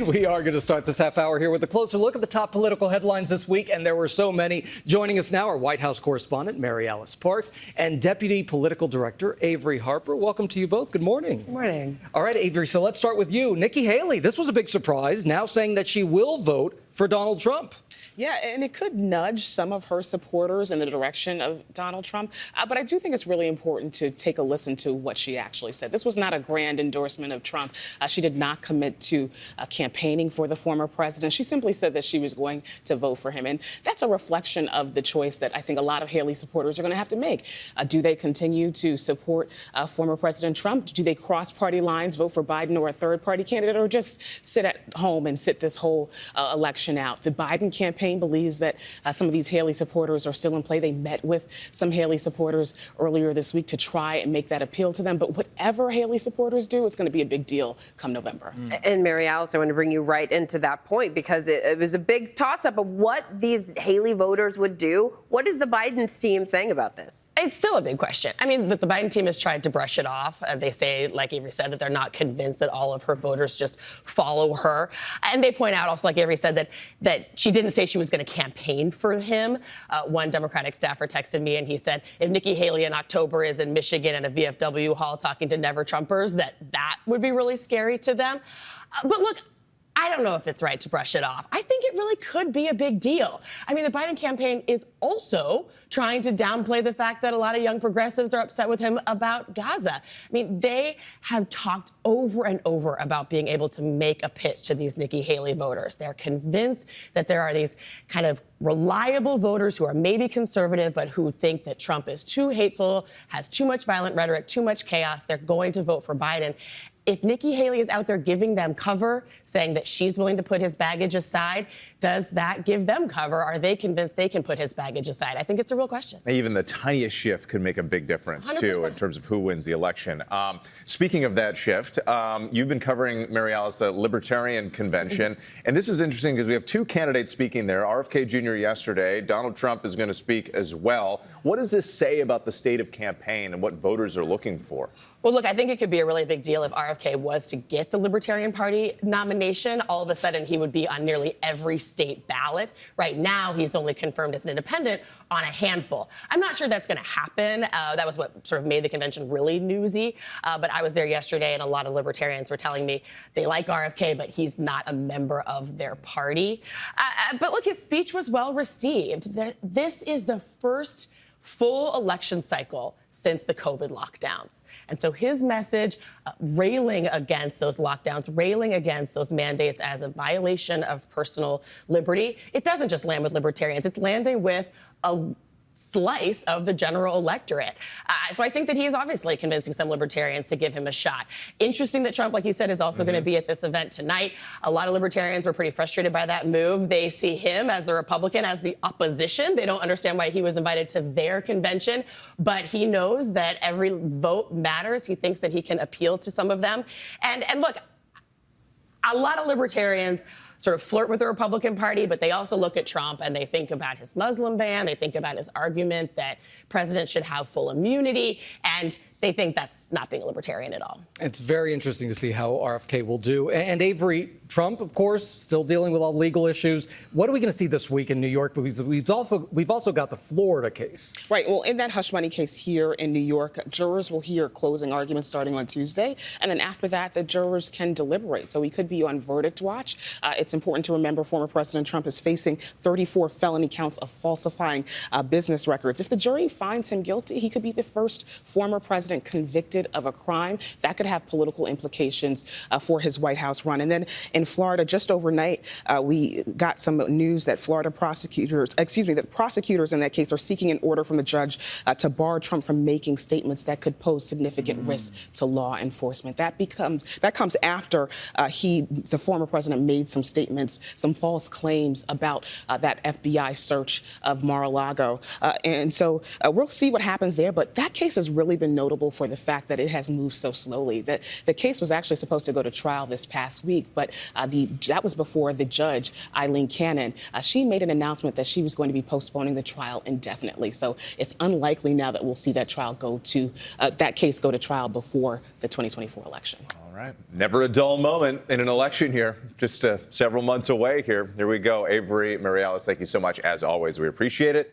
We are going to start this half hour here with a closer look at the top political headlines this week, and there were so many. Joining us now are White House correspondent MaryAlice Parks and Deputy Political Director Averi Harper. Welcome to you both. Good morning. Good morning. All right, Averi, so let's start with you. Nikki Haley, this was a big surprise, now saying that she will vote for Donald Trump. Yeah, and it could nudge some of her supporters in the direction of Donald Trump. But I do think it's really important to take a listen to what she actually said. This was not a grand endorsement of Trump. She did not commit to campaigning for the former president. She simply said that she was going to vote for him. And that's a reflection of the choice that I think a lot of Haley supporters are going to have to make. Do they continue to support former President Trump? Do they cross party lines, vote for Biden or a third party candidate, or just sit at home and sit this whole election out? The Biden campaign believes that some of these Haley supporters are still in play. They met with some Haley supporters earlier this week to try and make that appeal to them. But whatever Haley supporters do, it's going to be a big deal come November. And MaryAlice, I want to bring you right into that point because it was a big toss-up of what these Haley voters would do. What is the Biden team saying about this? It's still a big question. I mean, the Biden team has tried to brush it off. They say, like Averi said, that they're not convinced that all of her voters just follow her. And they point out also, like Averi said, that she didn't say she was going to campaign for him. One Democratic staffer texted me and he said, if Nikki Haley in October is in Michigan at a VFW hall talking to Never Trumpers, that would be really scary to them. But look, I don't know if it's right to brush it off. I think it really could be a big deal. I mean, the Biden campaign is also trying to downplay the fact that a lot of young progressives are upset with him about Gaza. I mean, they have talked over and over about being able to make a pitch to these Nikki Haley voters. They're convinced that there are these kind of reliable voters who are maybe conservative, but who think that Trump is too hateful, has too much violent rhetoric, too much chaos. They're going to vote for Biden. If Nikki Haley is out there giving them cover, saying that she's willing to put his baggage aside, does that give them cover? Are they convinced they can put his baggage aside? I think it's a real question. Even the tiniest shift could make a big difference, 100%. too, in terms of who wins the election. Speaking of that shift, you've been covering, MaryAlice, the Libertarian Convention. And this is interesting because we have two candidates speaking there. RFK Jr. yesterday. Donald Trump is going to speak as well. What does this say about the state of campaign and what voters are looking for? Well, look, I think it could be a really big deal if RFK was to get the Libertarian Party nomination. All of a sudden, he would be on nearly every state ballot. Right now, he's only confirmed as an independent on a handful. I'm not sure that's going to happen. That was what sort of made the convention really newsy. But I was there yesterday, and a lot of libertarians were telling me they like RFK, but he's not a member of their party. But look, his speech was well received. This is the first full election cycle since the COVID lockdowns. And so his message railing against those lockdowns, railing against those mandates as a violation of personal liberty, it doesn't just land with libertarians, it's landing with a slice of the general electorate. So I think that he's obviously convincing some libertarians to give him a shot. Interesting that Trump, like you said, is also going to be at this event tonight. A lot of libertarians were pretty frustrated by that move. They see him as a Republican, as the opposition. They don't understand why he was invited to their convention, but he knows that every vote matters. He thinks that he can appeal to some of them. And look, a lot of libertarians sort of flirt with the Republican Party, but they also look at Trump and they think about his Muslim ban. They think about his argument that presidents should have full immunity. And they think that's not being a libertarian at all. It's very interesting to see how RFK will do. And Averi, Trump, of course, still dealing with all legal issues. What are we going to see this week in New York? Because we've also got the Florida case. Right. Well, in that hush money case here in New York, jurors will hear closing arguments starting on Tuesday. And then after that, the jurors can deliberate. So we could be on verdict watch. It's important to remember former President Trump is facing 34 felony counts of falsifying business records. If the jury finds him guilty, he could be the first former president convicted of a crime. That could have political implications for his White House run. And then in Florida, just overnight, we got some news that the prosecutors in that case are seeking an order from the judge to bar Trump from making statements that could pose significant risk to law enforcement. That comes after the former president made some statements, some false claims about that FBI search of Mar-a-Lago. And so we'll see what happens there. But that case has really been notable for the fact that it has moved so slowly. The case was actually supposed to go to trial this past week, but that was before the judge, Eileen Cannon. She made an announcement that she was going to be postponing the trial indefinitely. So it's unlikely now that we'll see that case go to trial before the 2024 election. All right. right. Never a dull moment in an election here. Just several months away here. Here we go. Averi, MaryAlice, thank you so much. As always, we appreciate it.